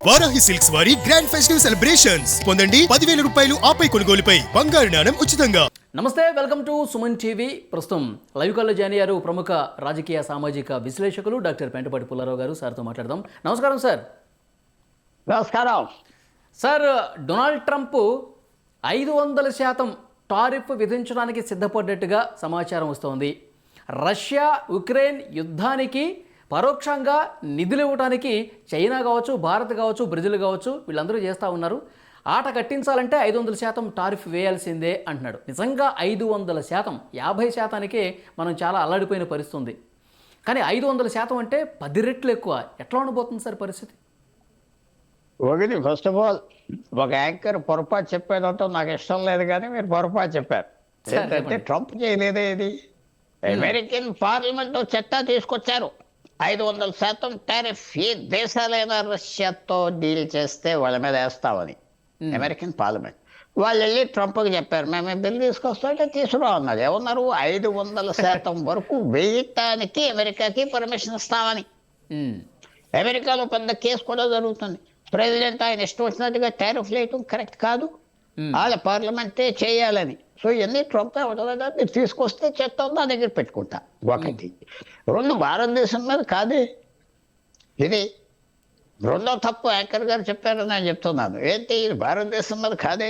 Varahi silks వారి grand festive celebrations పొందండి 10,000 రూపాయలు ఆపై కొనుగోలుపై బంగారు నాణెం ఉచితంగా. నమస్తే, వెల్కమ్ టు సుమన్ టీవీ. ప్రస్తుతం లైవ్ కాల్లో జాయిన్ అయ్యారు ప్రముఖ రాజకీయ సామాజిక విశ్లేషకులు డాక్టర్ పెంటపాటి పుల్లారావు గారు. సార్తో మాట్లాడదాం. నమస్కారం సార్. నమస్కారం సార్, డొనాల్డ్ ట్రంప్ 500% టారిఫ్ విధించడానికి సిద్ధపడ్డట్టుగా సమాచారం వస్తోంది. రష్యా ఉక్రెయిన్ యుద్ధానికి పరోక్షంగా నిధులు ఇవ్వడానికి చైనా కావచ్చు, భారత్ కావచ్చు, బ్రెజిల్ కావచ్చు, వీళ్ళందరూ చేస్తూ ఉన్నారు. ఆట కట్టించాలంటే 500% టారిఫ్ వేయాల్సిందే అంటున్నాడు. నిజంగా 500%, 50%కే మనం చాలా అల్లాడిపోయిన పరిస్థితి ఉంది. కానీ 500% అంటే 10 రెట్లు ఎక్కువ. ఎట్లా ఉండబోతుంది సార్ పరిస్థితి? ఒకటి, ఫస్ట్ ఆఫ్ ఆల్ ఒక యాంకర్ పొరపాటు చెప్పేదంటే నాకు ఇష్టం లేదు, కానీ మీరు పొరపాటు చెప్పారు. ఏంటంటే ట్రంప్ చేయలేదే ఇది. అమెరికన్ పార్లమెంట్ చట్టం తీసుకొచ్చారు, 500% టారిఫ్ ఏ దేశాలైనా రష్యాతో డీల్ చేస్తే వాళ్ళ మీద వేస్తామని. అమెరికన్ పార్లమెంట్ వాళ్ళు వెళ్ళి ట్రంప్కి చెప్పారు, మేము బిల్ తీసుకొస్తుంటే తీసుకురా అన్నది. ఏమన్నారు? 500% వరకు వేయటానికి అమెరికాకి పర్మిషన్ ఇస్తామని. అమెరికాలో పెద్ద కేసు కూడా జరుగుతుంది. ప్రెసిడెంట్ ఆయన ఇష్టం వచ్చినట్టుగా టారిఫ్ వేయటం కరెక్ట్ కాదు, వాళ్ళ పార్లమెంటే చేయాలని. సో ఇవన్నీ ట్రంప్ మీరు తీసుకొస్తే చట్టం నా దగ్గర పెట్టుకుంటా. ఒకటి. రెండు, భారతదేశం మీద కాదే ఇది. రెండో తప్పు యాంకర్ గారు చెప్పారని నేను చెప్తున్నాను. ఏంటి, ఇది భారతదేశం మీద కాదే.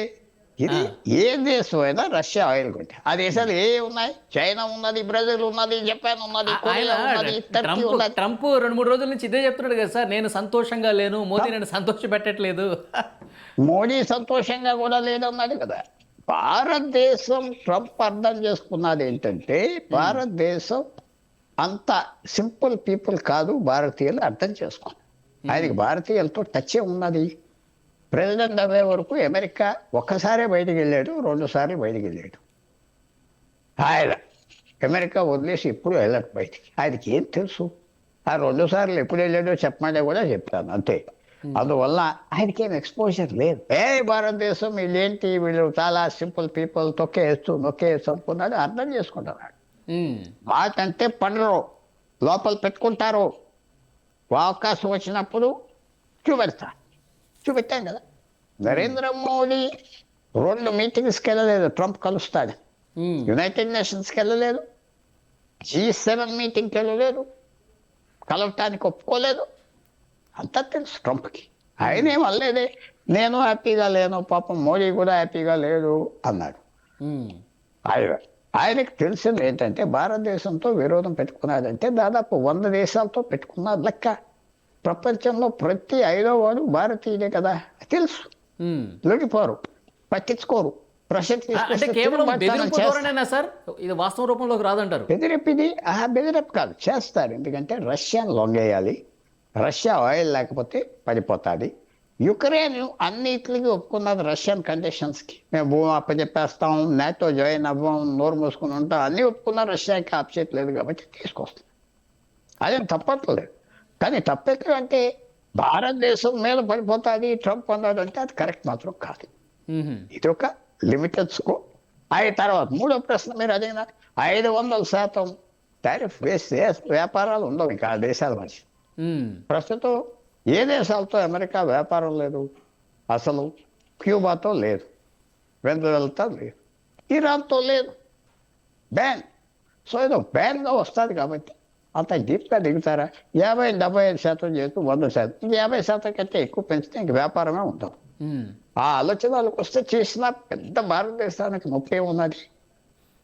ఇది ఏ దేశం అయినా రష్యా ఆయిల్ కొంటే ఆ దేశాలు ఏ ఉన్నాయి? చైనా ఉన్నది, బ్రెజిల్ ఉన్నది, జపాన్ ఉన్నది, కొరియా ఉన్నది, టర్కీ ఉన్నది. ట్రంప్ 2-3 రోజుల నుంచి ఇదే చెప్తున్నాడు కదా సార్, నేను సంతోషంగా లేను, మోదీ నన్ను సంతోష పెట్టట్లేదు. మోడీ సంతోషంగా కూడా లేదన్నది కదా. భారతదేశం ట్రంప్ అర్థం చేసుకున్నది ఏంటంటే, భారతదేశం అంత సింపుల్ పీపుల్ కాదు, భారతీయులు అర్థం చేసుకోండి. ఆయనకి భారతీయులతో టచ్ ఉన్నది. ప్రెసిడెంట్ అయ్యే వరకు అమెరికా ఒక్కసారే బయటికి వెళ్ళాడు, 2 సార్లు బయటికి వెళ్ళాడు. ఆయన అమెరికా వదిలేసి ఎప్పుడు వెళ్ళాడు బయటికి. ఆయనకి ఏం తెలుసు? ఆ 2 సార్లు ఎప్పుడు వెళ్ళాడో చెప్పమంటే కూడా చెప్తాను అంతే. అందువల్ల ఆయనకేం ఎక్స్పోజర్ లేదు. భారతదేశం వీళ్ళేంటి, వీళ్ళు చాలా సింపుల్ పీపుల్, నొక్కేస్తూ అనుకున్నాడు, అర్థం చేసుకుంటున్నాడు. మాట అంటే పండ్రు లోపల పెట్టుకుంటారు, అవకాశం వచ్చినప్పుడు చూపెట్టాం కదా. నరేంద్ర మోడీ 2 మీటింగ్స్కి వెళ్ళలేదు, ట్రంప్ కలుస్తాడు. యునైటెడ్ నేషన్స్కి వెళ్ళలేదు, G7 మీటింగ్కి వెళ్ళలేదు, కలవటానికి ఒప్పుకోలేదు. అంతా తెలుసు ట్రంప్కి. ఆయన ఏం అనలేదే, నేను హ్యాపీగా లేను, పాపం మోడీ కూడా హ్యాపీగా లేడు అన్నాడు. ఆయనకు తెలిసింది ఏంటంటే, భారతదేశంతో విరోధం పెట్టుకున్నాడంటే దాదాపు 100 దేశాలతో పెట్టుకున్నారు లెక్క. ప్రపంచంలో ప్రతి 5వ వాడు భారతీయుడే కదా, తెలుసు. లొంగిపోరు, పట్టించుకోరు. బెదిరిపిది బెదిరప్ కాదు, చేస్తారు. ఎందుకంటే రష్యాను లొంగేయాలి, రష్యా ఆయిల్ లేకపోతే పడిపోతుంది. యుక్రెయిన్ అన్నిటికీ ఒప్పుకున్నది రష్యన్ కండిషన్స్కి. మేము భూమి అప్పచెప్పేస్తాం, నాటో జాయిన్ అవ్వం, నోరు మూసుకుని ఉంటాం, అన్నీ ఒప్పుకున్నారు. రష్యాకి ఆప్చేయట్లేదు కాబట్టి తీసుకొస్తాం. అదేం తప్పట్లేదు. కానీ తప్పెక్కడంటే భారతదేశం మీద పడిపోతుంది ట్రంప్ అన్నాడు అంటే అది కరెక్ట్ మాత్రం కాదు. ఇది ఒక లిమిటెడ్ స్కోప్. అయిన తర్వాత మూడో ప్రశ్న మీరు అడిగిన 500% టారిఫ్ వేస్తే వ్యాపారాలు ఉండవు ఇంకా ఆ దేశాల మధ్య. ప్రస్తుతం ఏ దేశాలతో అమెరికా వ్యాపారం లేదు అసలు. క్యూబాతో లేదు, వెనజువేలాతో లేదు, ఇరాన్తో లేదు, బ్యాన్. సో ఏదో బ్యాన్గా వస్తుంది కాబట్టి అంత డీప్గా దిగుతారా? 50-75% చేస్తూ 100%, ఇంక 50% కంటే ఎక్కువ పెంచితే ఇంక వ్యాపారమే ఉండదు. ఆ ఆలోచనలకు వస్తే చేసిన పెద్ద భారతదేశానికి నొప్పి ఏమున్నది?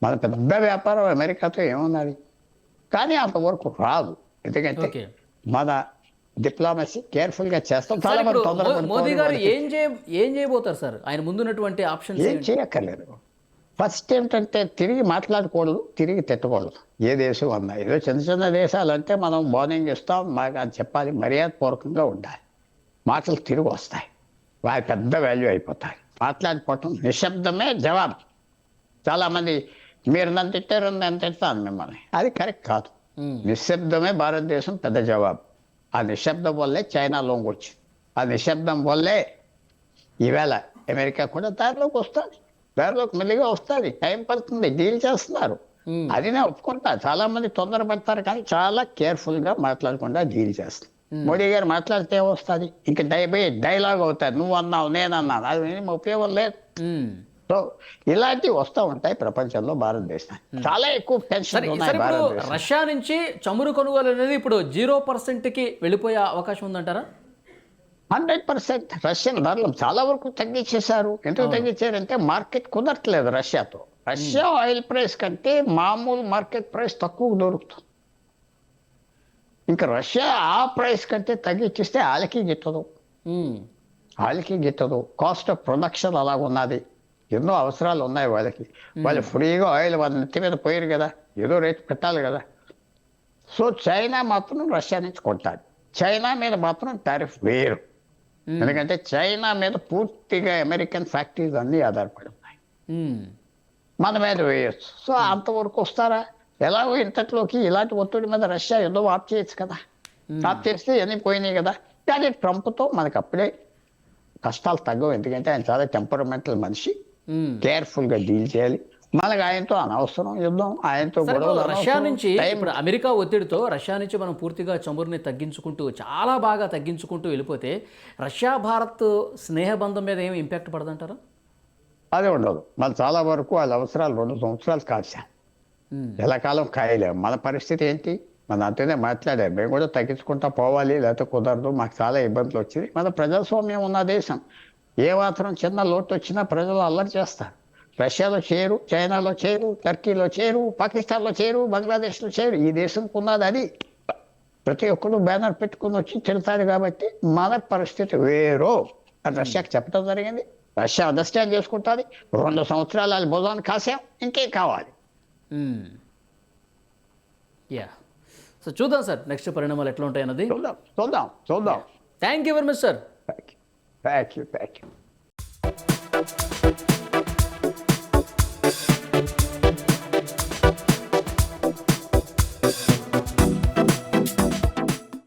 మన పెద్ద వ్యాపారం అమెరికాతో ఏమున్నది? కానీ అంతవరకు రాదు, ఎందుకంటే మన డిప్లొమసీ కేర్ఫుల్ గా చేస్తాం. చాలా మంది మోదీ గారు ఏం చేయబోతారు సార్? ఆయన ముందున్నటువంటి ఆప్షన్ ఏం చేయక్కర్లేదు. ఫస్ట్ ఏంటంటే తిరిగి మాట్లాడకూడదు, తిరిగి తిట్టకూడదు. ఏ దేశం అన్నా, ఏదో చిన్న దేశాలు అంటే మనం వార్నింగ్ ఇస్తాం, మాకు అది చెప్పాలి, మర్యాదపూర్వకంగా ఉండాలి. మాటలు తిరిగి వస్తాయి, వారి పెద్ద వాల్యూ అయిపోతాయి. మాట్లాడిపోవటం, నిశ్శబ్దమే జవాబు. చాలామంది మీరు నన్ను తిట్టారు, నేను తిట్టాను మిమ్మల్ని, అది కరెక్ట్ కాదు. నిశ్శబ్దమే భారతదేశం పెద్ద జవాబు. ఆ నిశ్శబ్దం వల్లే చైనా లొంగొచ్చింది, ఆ నిశ్శబ్దం వల్లే ఈవేళ అమెరికా కూడా దారిలోకి వస్తుంది, దారిలోకి మెల్లిగా వస్తుంది. టైం పడుతుంది, డీల్ చేస్తున్నారు. అది నేను ఒప్పుకుంటా. చాలా మంది తొందరపడతారు, కానీ చాలా కేర్ఫుల్గా మాట్లాడకుండా డీల్ చేస్తారు. మోడీ గారు మాట్లాడితే వస్తుంది ఇంకా డైలాగ్ అవుతుంది, నువ్వు అన్నావు నేను అన్నాను, అది ఏం ఉపయోగం లేదు. సో ఇలాంటివి వస్తూ ఉంటాయి ప్రపంచంలో. భారతదేశం చాలా ఎక్కువ టెన్షన్ సరే ఉన్నాయి ఇప్పుడు భారతదేశం. రష్యా నుంచి చమురు కొనుగోలు అనేది ఇప్పుడు 0%కి వెళ్ళిపోయే అవకాశం ఉందంటారా? 100% రష్యన్ ధరలు చాలా వరకు తగ్గించేశారు. ఎందుకు తగ్గించారంటే మార్కెట్ కుదరట్లేదు రష్యాతో. రష్యా ఆయిల్ ప్రైస్ కంటే మామూలు మార్కెట్ ప్రైస్ తక్కువ దొరుకుతుంది. ఇంకా రష్యా ఆ ప్రైస్ కంటే తగ్గించిస్తే వాళ్ళకి గిట్టదు. కాస్ట్ ఆఫ్ ప్రొడక్షన్ అలా ఉన్నది, ఎన్నో అవసరాలు ఉన్నాయి వాళ్ళకి. వాళ్ళు ఫ్రీగా ఆయిల్ వాళ్ళ నెత్తి మీద పోయారు కదా, ఏదో రేట్ పెట్టాలి కదా. సో చైనా మాత్రం రష్యా నుంచి కొంటారు. చైనా మీద మాత్రం టారిఫ్ వేరు, ఎందుకంటే చైనా మీద పూర్తిగా అమెరికన్ ఫ్యాక్టరీస్ అన్నీ ఆధారపడి ఉన్నాయి, మన మీద వేయచ్చు. సో అంతవరకు వస్తారా? ఎలాగో ఇంతట్లోకి ఇలాంటి ఒత్తిడి మీద రష్యా ఏదో ఆఫ్ చేయొచ్చు కదా, ఆఫ్ చేస్తే అన్నీ పోయినాయి కదా. కానీ ట్రంప్తో మనకు అప్పుడే కష్టాలు తగ్గవు, ఎందుకంటే ఆయన చాలా టెంపరమెంటల్ మనిషి, కేర్ఫుల్గా డీల్ చేయాలి. మనకు ఆయనతో అనవసరం యుద్ధం, ఆయనతో గొడవలు. రష్యా నుంచి ఇప్పుడు అమెరికా ఒత్తిడితో రష్యా నుంచి మనం పూర్తిగా చమురుని తగ్గించుకుంటూ చాలా బాగా తగ్గించుకుంటూ వెళ్ళిపోతే రష్యా భారత్ స్నేహబంధం మీద ఏమి ఇంపాక్ట్ పడదంటారా? అదే ఉండదు. మన చాలా వరకు వాళ్ళ అవసరాలు 2 సంవత్సరాలు కాల్చాం, ఎలాకాలం కాయలేము. మన పరిస్థితి ఏంటి? మన అంతేనే మాట్లాడారు, మేము కూడా తగ్గించుకుంటా పోవాలి, లేకపోతే కుదరదు, మాకు చాలా ఇబ్బందులు వచ్చింది. మన ప్రజాస్వామ్యం ఉన్న దేశం, ఏ మాత్రం చిన్న లోటు వచ్చినా ప్రజలు అల్లరి చేస్తారు. రష్యాలో చేరు, చైనాలో చేరు, టర్కీలో చేరు, పాకిస్తాన్లో చేరు, బంగ్లాదేశ్లో చేరు. ఈ దేశంకు ఉన్నది అది. ప్రతి ఒక్కరు బ్యానర్ పెట్టుకుని వచ్చి తిడతారు. కాబట్టి మన పరిస్థితి వేరు అని రష్యాకి చెప్పడం జరిగింది. రష్యా అండర్స్టాండ్ చేసుకుంటుంది. 2 సంవత్సరాలు వాళ్ళ భుజాన్ని కాసాం, ఇంకేం కావాలి? యా, సో చూద్దాం సార్ నెక్స్ట్ పరిణామాలు ఎట్లా ఉంటాయి అన్నది. చూద్దాం. Thank you very much sir. Thank you.